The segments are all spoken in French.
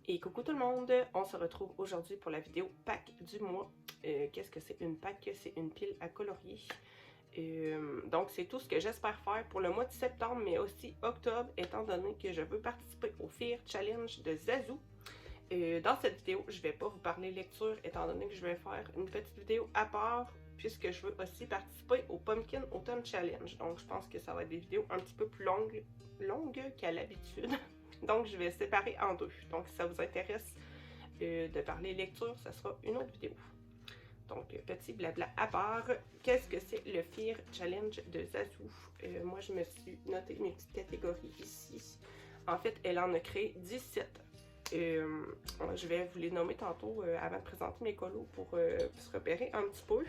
Et coucou tout le monde, on se retrouve aujourd'hui pour la vidéo pack du mois. Qu'est-ce que c'est une pack? C'est une pile à colorier. Donc c'est tout ce que j'espère faire pour le mois de septembre, mais aussi octobre, étant donné que je veux participer au Fear Challenge de Zazu. Dans cette vidéo, je vais pas vous parler lecture, étant donné que je vais faire une petite vidéo à part, puisque je veux aussi participer au Pumpkin Autumn Challenge. Donc je pense que ça va être des vidéos un petit peu plus longues qu'à l'habitude. Donc, je vais séparer en deux. Donc, si ça vous intéresse de parler lecture, ça sera une autre vidéo. Donc, petit blabla à part. Qu'est-ce que c'est le Fear Challenge de Zazu? Moi, je me suis noté mes petites catégories ici. En fait, elle en a créé 17. Je vais vous les nommer tantôt avant de présenter mes colos pour se repérer un petit peu.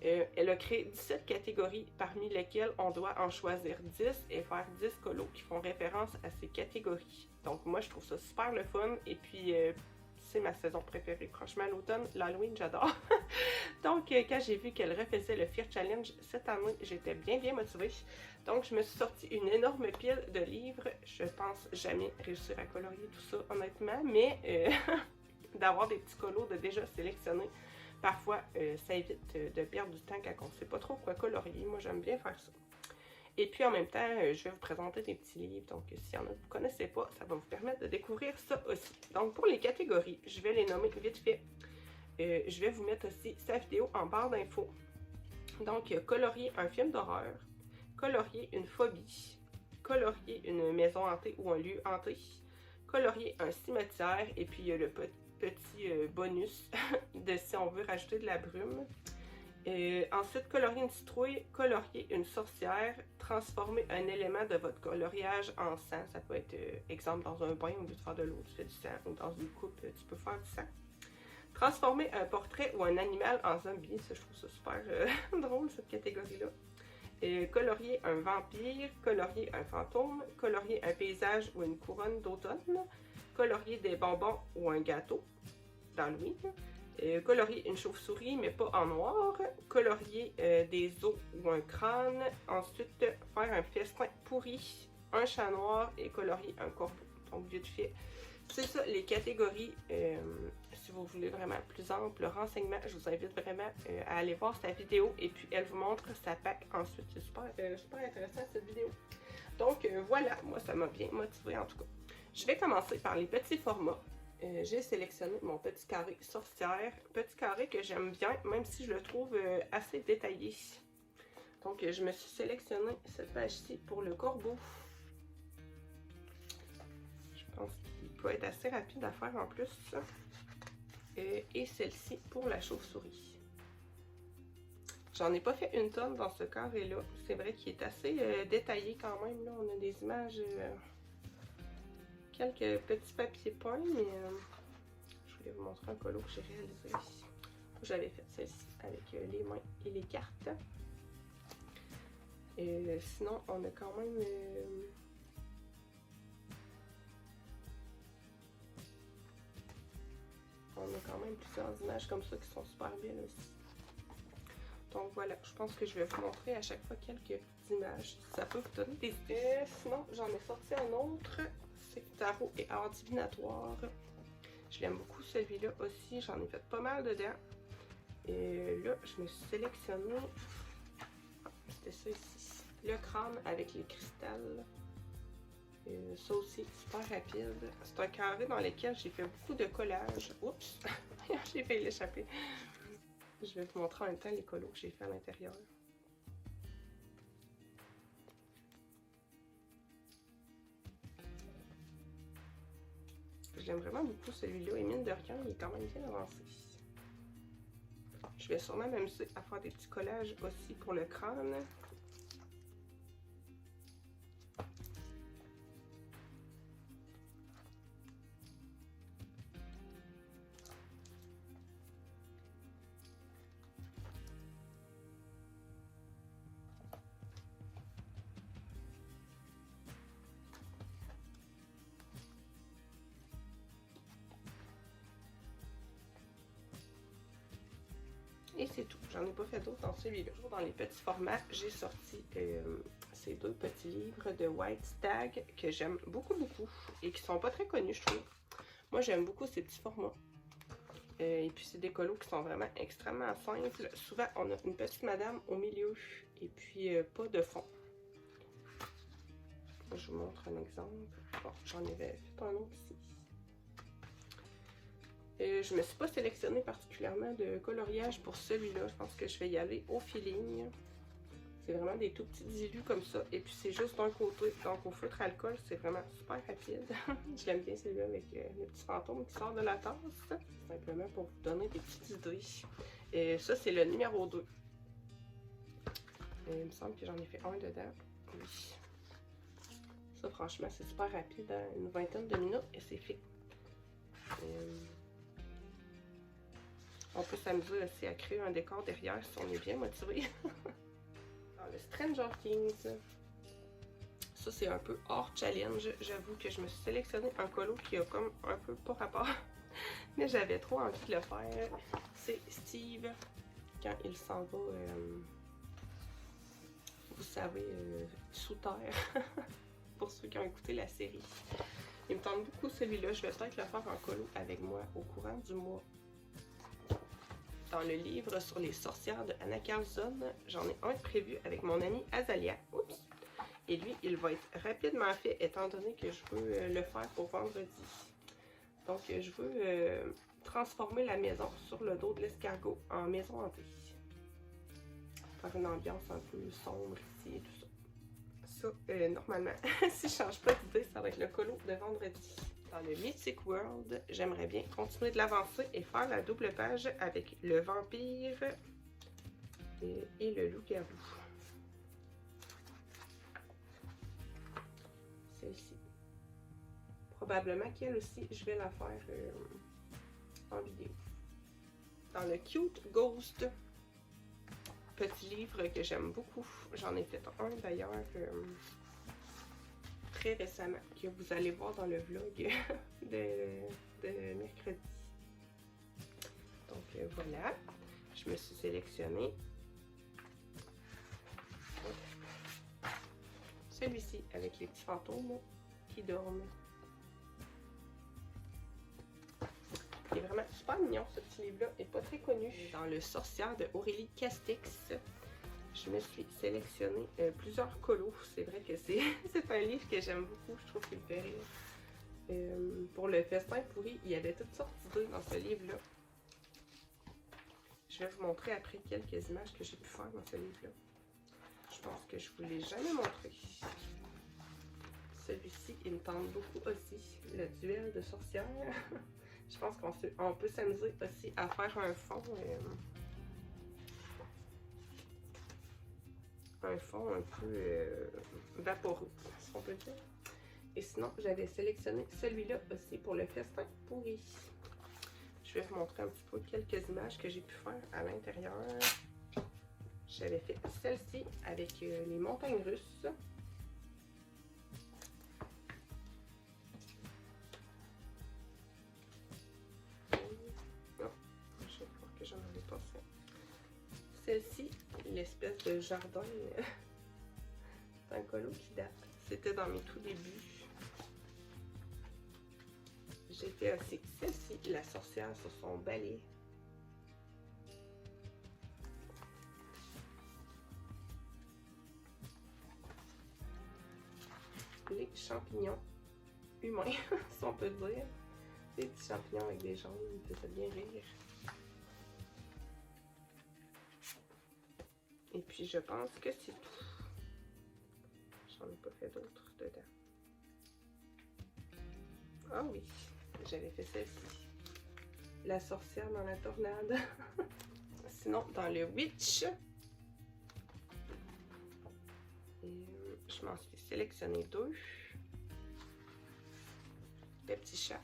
Elle a créé 17 catégories parmi lesquelles on doit en choisir 10 et faire 10 colos qui font référence à ces catégories. Donc moi je trouve ça super le fun et puis c'est ma saison préférée. Franchement l'automne, l'Halloween j'adore. Donc quand j'ai vu qu'elle refaisait le Fear Challenge cette année, j'étais bien motivée. Donc je me suis sorti une énorme pile de livres. Je pense jamais réussir à colorier tout ça honnêtement, mais d'avoir des petits colos de déjà sélectionnés. Parfois, ça évite de perdre du temps quand on ne sait pas trop quoi colorier. Moi, j'aime bien faire ça. Et puis, en même temps, je vais vous présenter des petits livres. Donc, s'il y en a que vous ne connaissez pas, ça va vous permettre de découvrir ça aussi. Donc, pour les catégories, je vais les nommer vite fait. Je vais vous mettre aussi sa vidéo en barre d'infos. Donc, colorier un film d'horreur, colorier une phobie, colorier une maison hantée ou un lieu hanté, colorier un cimetière, et puis il y a le petit bonus de si on veut rajouter de la brume. Ensuite, colorier une citrouille, colorier une sorcière, transformer un élément de votre coloriage en sang. Ça peut être, exemple, dans un bain, au lieu de faire de l'eau, tu fais du sang, ou dans une coupe, tu peux faire du sang. Transformer un portrait ou un animal en zombie, ça je trouve ça super drôle cette catégorie-là. Colorier un vampire, colorier un fantôme, colorier un paysage ou une couronne d'automne, colorier des bonbons ou un gâteau d'Halloween, colorier une chauve-souris mais pas en noir, colorier des os ou un crâne, ensuite faire un festin pourri, un chat noir et colorier un corbeau. Donc vite fait, c'est ça les catégories. Si vous voulez vraiment plus ample renseignement, je vous invite vraiment à aller voir sa vidéo et puis elle vous montre sa pack ensuite. C'est super intéressant cette vidéo. Donc voilà, moi ça m'a bien motivée en tout cas. Je vais commencer par les petits formats. J'ai sélectionné mon petit carré sorcière, petit carré que j'aime bien, même si je le trouve assez détaillé. Donc je me suis sélectionné cette page-ci pour le corbeau. Je pense qu'il peut être assez rapide à faire en plus. Et celle-ci pour la chauve-souris. J'en ai pas fait une tonne dans ce carré-là. C'est vrai qu'il est assez détaillé quand même. Là. On a des images, quelques petits papiers peints, mais je voulais vous montrer un colo que j'ai réalisé ici. J'avais fait celle-ci avec les mains et les cartes. Sinon, on a quand même... on a quand même plusieurs images comme ça qui sont super belles aussi. Donc voilà, je pense que je vais vous montrer à chaque fois quelques petites images. Ça peut vous donner des idées. Sinon, j'en ai sorti un autre. C'est Tarot et Art divinatoire. Je l'aime beaucoup celui-là aussi. J'en ai fait pas mal dedans. Et là, je me suis sélectionné. C'était ça ici. Le crâne avec les cristals. Ça aussi, super rapide. C'est un carré dans lequel j'ai fait beaucoup de collages. Oups! J'ai failli l'échapper. Je vais vous montrer en même temps les colos que j'ai fait à l'intérieur. J'aime vraiment beaucoup celui-là. Et mine de rien, il est quand même bien avancé. Je vais sûrement m'amuser à faire des petits collages aussi pour le crâne. Et c'est tout. J'en ai pas fait d'autres dans celui-là. Dans les petits formats, j'ai sorti ces deux petits livres de White Stag que j'aime beaucoup et qui sont pas très connus, je trouve. Moi, j'aime beaucoup ces petits formats. Et puis, c'est des colos qui sont vraiment extrêmement simples. Souvent, on a une petite madame au milieu et puis pas de fond. Je vous montre un exemple. Bon, j'en avais fait un autre ici. Je ne me suis pas sélectionnée particulièrement de coloriage pour celui-là. Je pense que je vais y aller au feeling. C'est vraiment des tout petits diluts comme ça. Et puis c'est juste d'un côté. Donc au feutre alcool, c'est vraiment super rapide. Je l'aime bien celui-là avec le petit fantôme qui sort de la tasse. Simplement pour vous donner des petites idées. Et ça, c'est le numéro 2. Il me semble que j'en ai fait un dedans. Oui. Ça, franchement, c'est super rapide. Hein? Une vingtaine de minutes et c'est fait. On peut s'amuser aussi à créer un décor derrière si on est bien motivé. Dans le Stranger Things, ça c'est un peu hors challenge. J'avoue que je me suis sélectionné un colo qui a comme un peu pas rapport, mais j'avais trop envie de le faire. C'est Steve quand il s'en va, vous savez, sous terre, pour ceux qui ont écouté la série. Il me tente beaucoup celui-là. Je vais peut-être le faire en colo avec moi au courant du mois. Dans le livre sur les sorcières de Anna Carlson, j'en ai un prévu avec mon amie Azalia. Oups! Et lui, il va être rapidement fait étant donné que je veux le faire pour vendredi. Donc, je veux transformer la maison sur le dos de l'escargot en maison hantée. Faire une ambiance un peu sombre ici et tout ça. Ça, normalement, si je ne change pas d'idée, ça va être le colo de vendredi. Dans le Mythic World, j'aimerais bien continuer de l'avancer et faire la double page avec le vampire et le loup-garou. Celle-ci. Probablement qu'elle aussi, je vais la faire en vidéo. Dans le Cute Ghost, petit livre que j'aime beaucoup. J'en ai fait un d'ailleurs très récemment, que vous allez voir dans le vlog de mercredi. Donc voilà, je me suis sélectionnée celui-ci avec les petits fantômes qui dorment. Il est vraiment super mignon ce petit livre-là, et pas très connu. Dans le Sorcière de Aurélie Castix, je me suis sélectionné plusieurs colos. C'est vrai que c'est un livre que j'aime beaucoup, je trouve qu'il me fait rire. Pour le festin pourri, il y avait toutes sortes d'idées dans ce livre-là. Je vais vous montrer après quelques images que j'ai pu faire dans ce livre-là. Je pense que je ne vous l'ai jamais montré. Celui-ci, il me tente beaucoup aussi. Le duel de sorcières. Je pense qu'on peut s'amuser aussi à faire un fond. Un fond un peu vaporeux, si on peut dire. Et sinon, j'avais sélectionné celui-là aussi pour le festin pourri. Je vais vous montrer un petit peu quelques images que j'ai pu faire à l'intérieur. J'avais fait celle-ci avec les montagnes russes. Non, je vais voir que j'en avais pas fait. Celle-ci, l'espèce de jardin, c'est un colo qui date. C'était dans mes tout débuts. J'ai fait aussi celle-ci, la sorcière sur son balai. Les champignons humains, si on peut dire. Des petits champignons avec des jambes, ça fait bien rire. Et puis je pense que c'est tout. J'en ai pas fait d'autres dedans. Ah oui, j'avais fait celle-ci. La sorcière dans la tornade. Sinon, dans le Witch, je m'en suis sélectionné deux. Le petit chat.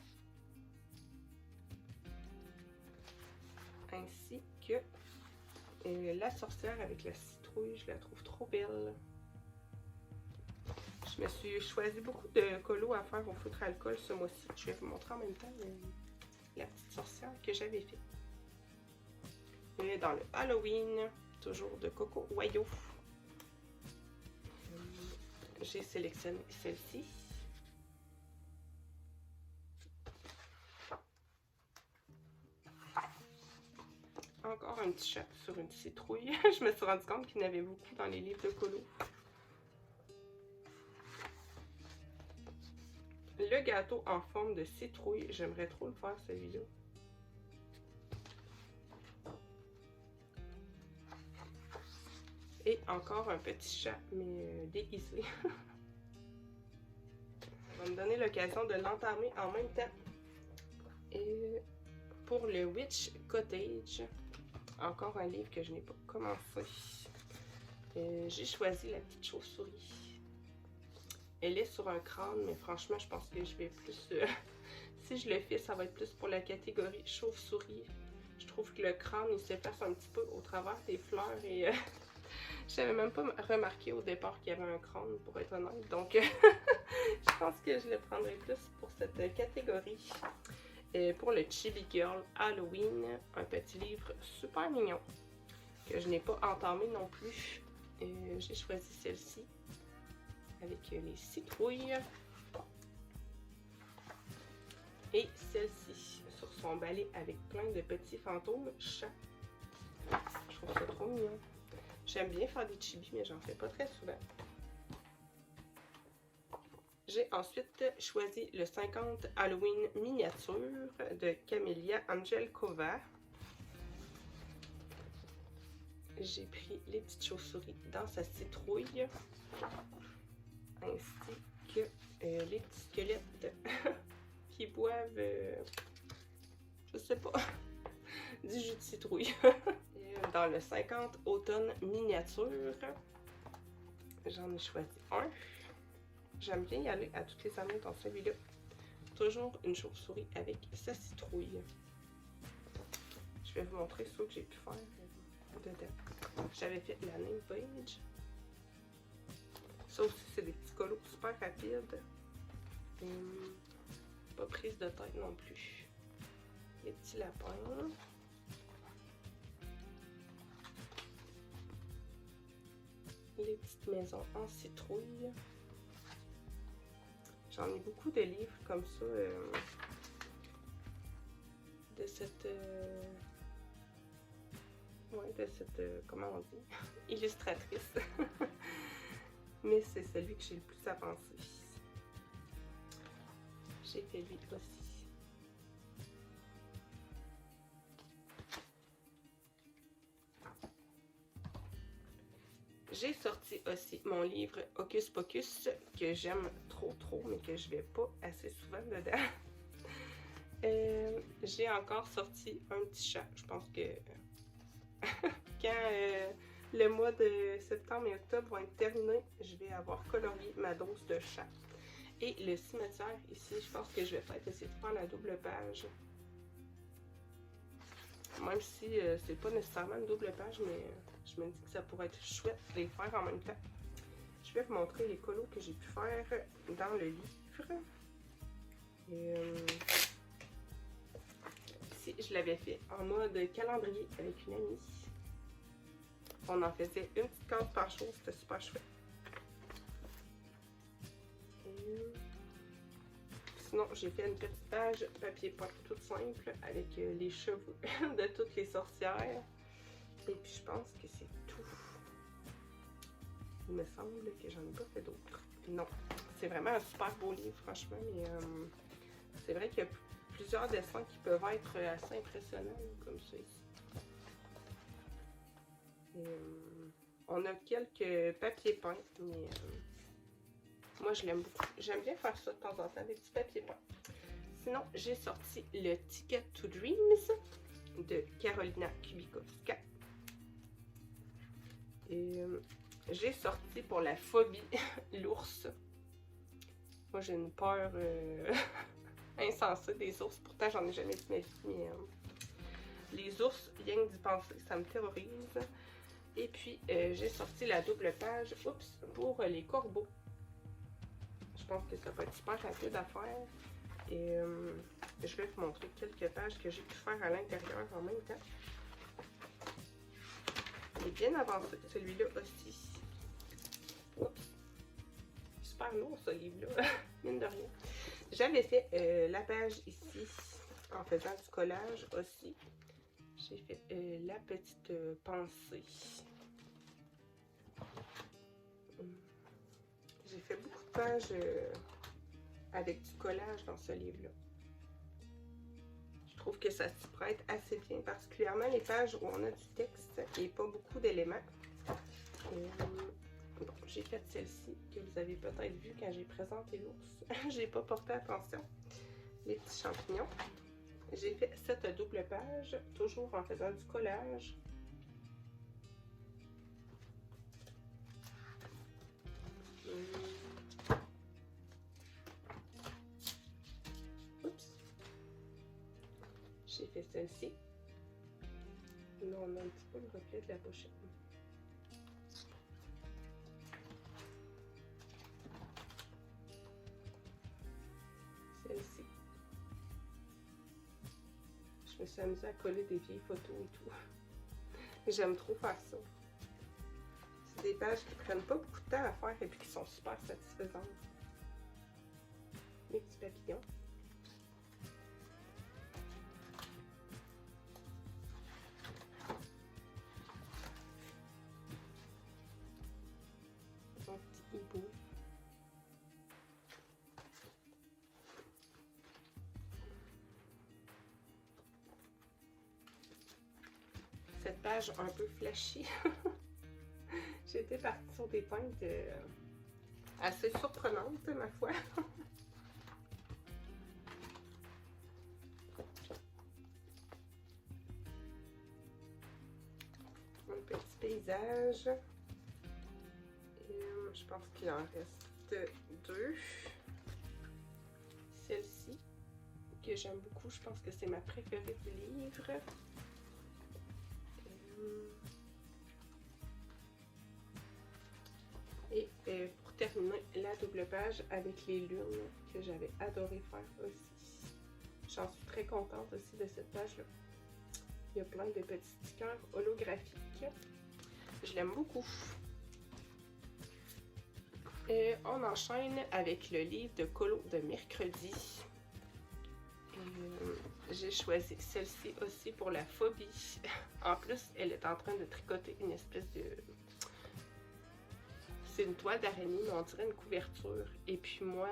Ainsi que la sorcière avec la citrouille, je la trouve trop belle. Je me suis choisi beaucoup de colos à faire au feutre alcool ce mois-ci. Je vais vous montrer en même temps la petite sorcière que j'avais fait. Et dans le Halloween, toujours de Coco Wayo, j'ai sélectionné celle-ci. un petit chat sur une citrouille. Je me suis rendu compte qu'il y en avait beaucoup dans les livres de colo. Le gâteau en forme de citrouille, j'aimerais trop le faire celui-là. Et encore un petit chat, mais déguisé. Ça va me donner l'occasion de l'entamer en même temps. Et pour le Witch Cottage, encore un livre que je n'ai pas commencé. J'ai choisi la petite chauve-souris. Elle est sur un crâne, mais franchement, je pense que je vais plus... si je le fais, ça va être plus pour la catégorie chauve-souris. Je trouve que le crâne, il s'efface un petit peu au travers des fleurs et... je n'avais même pas remarqué au départ qu'il y avait un crâne, pour être honnête. Donc, je pense que je le prendrai plus pour cette catégorie. Pour le Chibi Girl Halloween, un petit livre super mignon que je n'ai pas entamé non plus. J'ai choisi celle-ci avec les citrouilles et celle-ci sur son balai avec plein de petits fantômes chats. Je trouve ça trop mignon. J'aime bien faire des chibis, mais j'en fais pas très souvent. J'ai ensuite choisi le 50 Halloween miniature de Camélia Angelkova. J'ai pris les petites chauves-souris dans sa citrouille, ainsi que les petits squelettes qui boivent, je sais pas, du jus de citrouille. Dans le 50 automne miniature, j'en ai choisi un. J'aime bien y aller à toutes les années dans celui-là. Toujours une chauve-souris avec sa citrouille. Je vais vous montrer ce que j'ai pu faire dedans. J'avais fait la name page. Ça aussi, c'est des petits colos super rapides. Pas prise de tête non plus. Les petits lapins. Les petites maisons en citrouille. J'en ai beaucoup de livres comme ça, de cette, comment on dit, illustratrice. Mais c'est celui que j'ai le plus avancé. J'ai fait lui aussi. J'ai sorti aussi mon livre Hocus Pocus, que j'aime trop, mais que je vais pas assez souvent dedans. J'ai encore sorti un petit chat. Je pense que quand le mois de septembre et octobre vont être terminés, je vais avoir colorié ma dose de chat. Et le cimetière, ici, je pense que je vais peut-être essayer de faire la double page. Même si c'est pas nécessairement une double page, mais je me dis que ça pourrait être chouette de les faire en même temps. Je vais vous montrer les colos que j'ai pu faire dans le livre. Ici, je l'avais fait en mode calendrier avec une amie. On en faisait une petite case par jour, c'était super chouette. Sinon, j'ai fait une petite page papier peint toute simple avec les cheveux de toutes les sorcières. Et puis, je pense que c'est tout. Il me semble que j'en ai pas fait d'autres. Non, c'est vraiment un super beau livre, franchement. Mais c'est vrai qu'il y a plusieurs dessins qui peuvent être assez impressionnants, comme ça ici. On a quelques papiers peints, mais moi je l'aime beaucoup. J'aime bien faire ça de temps en temps, des petits papiers peints. Sinon, j'ai sorti le Ticket to Dreams de Karolina Kubikowska. Et j'ai sorti pour la phobie l'ours. Moi j'ai une peur insensée des ours. Pourtant j'en ai jamais vu ma vie, mais les ours, rien que d'y penser, ça me terrorise. Et puis j'ai sorti la double page, pour les corbeaux. Je pense que ça va être super rapide à faire. Et je vais vous montrer quelques pages que j'ai pu faire à l'intérieur en même temps. Il est bien avancé, celui-là aussi. Oups. Super lourd ce livre-là, mine de rien. J'avais fait la page ici en faisant du collage aussi. J'ai fait la petite pensée. J'ai fait beaucoup de pages avec du collage dans ce livre-là. Je trouve que ça s'y prête assez bien, particulièrement les pages où on a du texte et pas beaucoup d'éléments. Bon, j'ai fait celle-ci que vous avez peut-être vu quand j'ai présenté l'ours. J'ai pas porté attention. Les petits champignons. J'ai fait cette double page, toujours en faisant du collage. Oups. J'ai fait celle-ci. Là, on a un petit peu le reflet de la pochette. Celle-ci. Je me suis amusée à coller des vieilles photos et tout. J'aime trop faire ça. C'est des pages qui prennent pas beaucoup de temps à faire et puis qui sont super satisfaisantes. Mes petits papillons. Son petit hibou. Cette page un peu flashy. J'étais partie sur des teintes assez surprenantes, ma foi. Un petit paysage. Je pense qu'il en reste deux. Celle-ci, que j'aime beaucoup, je pense que c'est ma préférée du livre. Et pour terminer, la double page avec les lunes que j'avais adoré faire aussi. J'en suis très contente aussi de cette page-là. Il y a plein de petits stickers holographiques. Je l'aime beaucoup. Et on enchaîne avec le livre de colo de mercredi. J'ai choisi celle-ci aussi pour la phobie. En plus, elle est en train de tricoter une espèce de... C'est une toile d'araignée, mais on dirait une couverture. Et puis moi,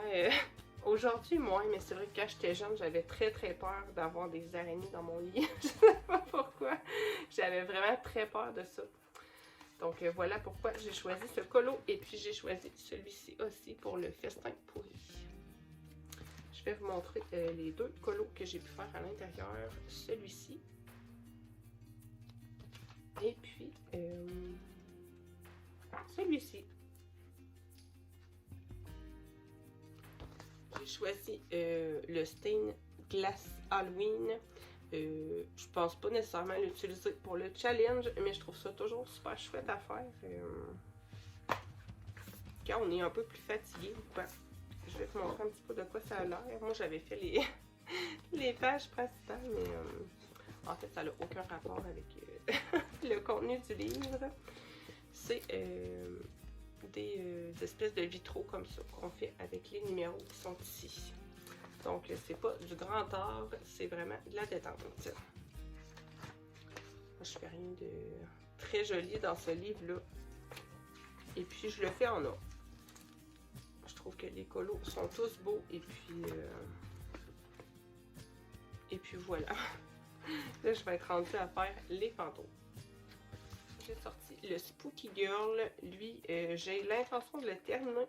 aujourd'hui moins, mais c'est vrai que quand j'étais jeune, j'avais très peur d'avoir des araignées dans mon lit. Je sais pas pourquoi. J'avais vraiment très peur de ça. Donc voilà pourquoi j'ai choisi ce colo. Et puis j'ai choisi celui-ci aussi pour le festin pourri. Je vais vous montrer les deux colos que j'ai pu faire à l'intérieur. Celui-ci. Et puis celui-ci. J'ai choisi le Stain Glass Halloween. Je pense pas nécessairement l'utiliser pour le challenge, mais je trouve ça toujours super chouette à faire. Quand on est un peu plus fatigué ou pas. Je vais vous montrer un petit peu de quoi ça a l'air. Moi, j'avais fait les pages principales, mais en fait, ça n'a aucun rapport avec le contenu du livre. C'est des espèces de vitraux comme ça qu'on fait avec les numéros qui sont ici. Donc, c'est pas du grand art, c'est vraiment de la détente. Moi, je fais rien de très joli dans ce livre-là. Et puis, je le fais en or. Je trouve que les colos sont tous beaux. Et puis voilà. Là, je vais être rendue à faire les fantômes. J'ai sorti le Spooky Girl. Lui, j'ai l'intention de le terminer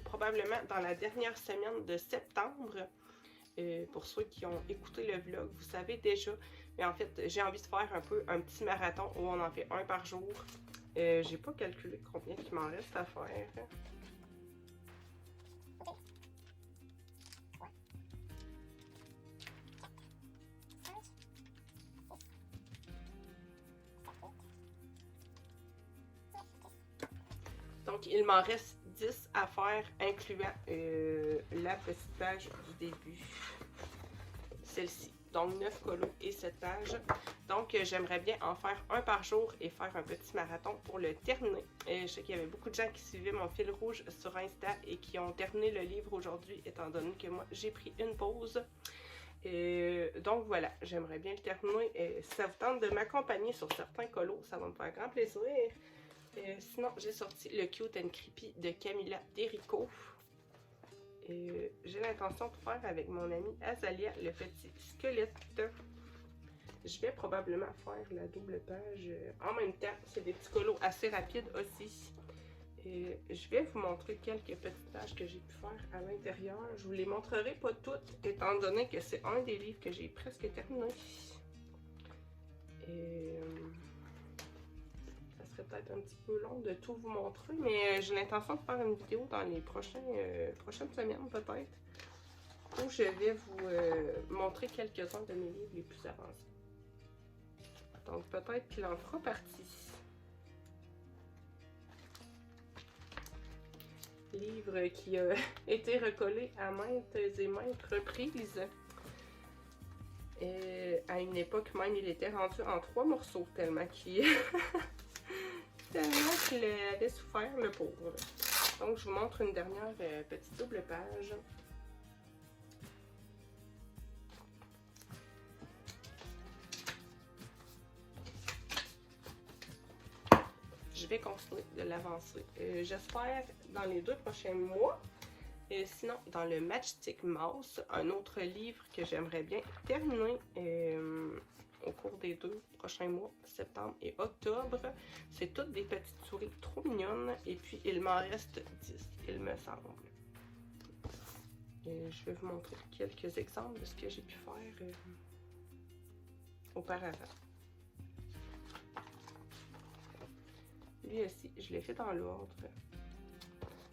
probablement dans la dernière semaine de septembre. Pour ceux qui ont écouté le vlog, vous savez déjà. Mais en fait, j'ai envie de faire un petit marathon où on en fait un par jour. J'ai pas calculé combien il m'en reste à faire. Donc, il m'en reste 10 à faire, incluant la petite page du début. Celle-ci. Donc, 9 colos et 7 pages. Donc, j'aimerais bien en faire un par jour et faire un petit marathon pour le terminer. Je sais qu'il y avait beaucoup de gens qui suivaient mon fil rouge sur Insta et qui ont terminé le livre aujourd'hui, étant donné que moi, j'ai pris une pause. Donc voilà, j'aimerais bien le terminer. Si ça vous tente de m'accompagner sur certains colos, ça va me faire grand plaisir. Sinon, j'ai sorti le Cute and Creepy de Camilla Derico. J'ai l'intention de faire avec mon amie Azalia le petit squelette. Je vais probablement faire la double page en même temps. C'est des petits colos assez rapides aussi. Je vais vous montrer quelques petites pages que j'ai pu faire à l'intérieur. Je vous les montrerai pas toutes, étant donné que c'est un des livres que j'ai presque terminé. Ça serait peut-être un petit peu long de tout vous montrer, mais j'ai l'intention de faire une vidéo dans les prochaines semaines peut-être, où je vais vous montrer quelques-uns de mes livres les plus avancés. Donc peut-être qu'il en fera partie. Livre qui a été recollé à maintes et maintes reprises. À une époque même, il était rendu en 3 morceaux tellement qu'il avait souffert, le pauvre. Donc, je vous montre une dernière petite double page. Je vais continuer de l'avancer. J'espère dans les 2 prochains mois. Sinon, dans le Matchstick Mouse, un autre livre que j'aimerais bien terminer au cours des 2 prochains mois, septembre et octobre. C'est toutes des petites souris trop mignonnes. Et puis, il m'en reste 10, il me semble. Je vais vous montrer quelques exemples de ce que j'ai pu faire auparavant. Lui aussi, je l'ai fait dans l'ordre.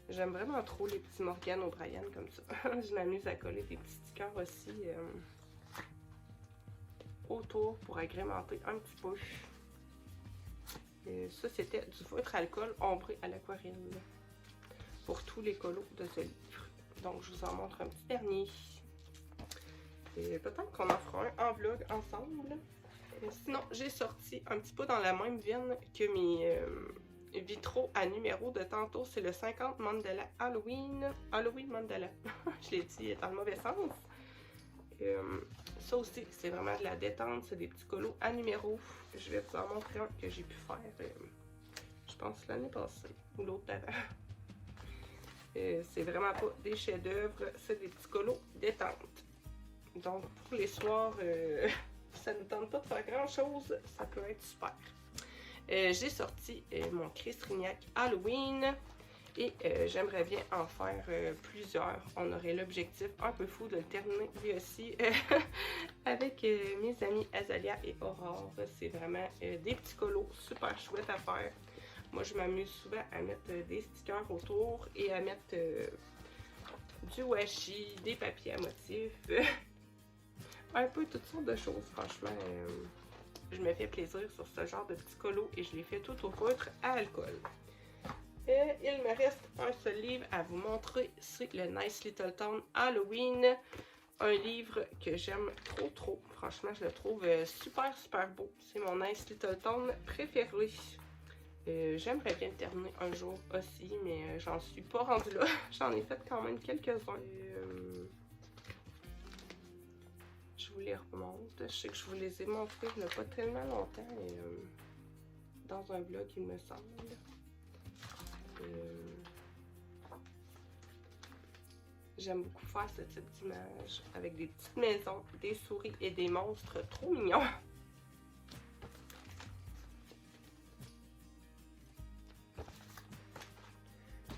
J'aime vraiment trop les petits Morgan O'Brien comme ça. Je m'amuse à coller des petits stickers aussi autour pour agrémenter un petit peu. Ça, c'était du feutre alcool ombré à l'aquarelle pour tous les colos de ce livre. Donc, je vous en montre un petit dernier. Peut-être qu'on en fera un en vlog ensemble. Sinon, j'ai sorti un petit peu dans la même veine que mes vitraux à numéro de tantôt. C'est le 50 Mandala Halloween Mandala. Je l'ai dit dans le mauvais sens. Ça aussi, c'est vraiment de la détente. C'est des petits colos à numéro. Je vais vous en montrer un que j'ai pu faire, je pense, l'année passée ou l'autre d'avant. C'est vraiment pas des chefs-d'œuvre, c'est des petits colos détente. Donc, pour les soirs, ça ne tente pas de faire grand-chose, ça peut être super. J'ai sorti mon Chris Rignac Halloween et j'aimerais bien en faire plusieurs. On aurait l'objectif un peu fou de le terminer lui aussi avec mes amis Azalia et Aurore. C'est vraiment des petits colos super chouettes à faire. Moi, je m'amuse souvent à mettre des stickers autour et à mettre du washi, des papiers à motifs, un peu toutes sortes de choses. Franchement, je me fais plaisir sur ce genre de petits colos et je les fais tout au feutre à alcool. Il me reste un seul livre à vous montrer, c'est le Nice Little Town Halloween. Un livre que j'aime trop. Franchement, je le trouve super beau. C'est mon Nice Little Town préféré. J'aimerais bien le terminer un jour aussi, mais j'en suis pas rendue là. J'en ai fait quand même quelques-uns. Je vous les remonte. Je sais que je vous les ai montrés il n'y a pas tellement longtemps. Dans un vlog, il me semble. J'aime beaucoup faire ce type d'image avec des petites maisons, des souris et des monstres trop mignons.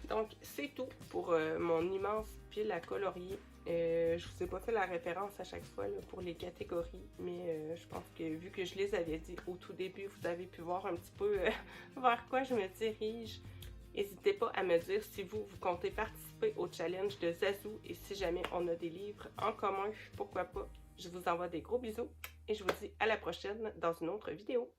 Donc, c'est tout pour mon immense pile à colorier. Je vous ai pas fait la référence à chaque fois là, pour les catégories, mais je pense que vu que je les avais dit au tout début, vous avez pu voir un petit peu vers quoi je me dirige. N'hésitez pas à me dire si vous comptez participer au challenge de Zazou et si jamais on a des livres en commun, pourquoi pas. Je vous envoie des gros bisous et je vous dis à la prochaine dans une autre vidéo.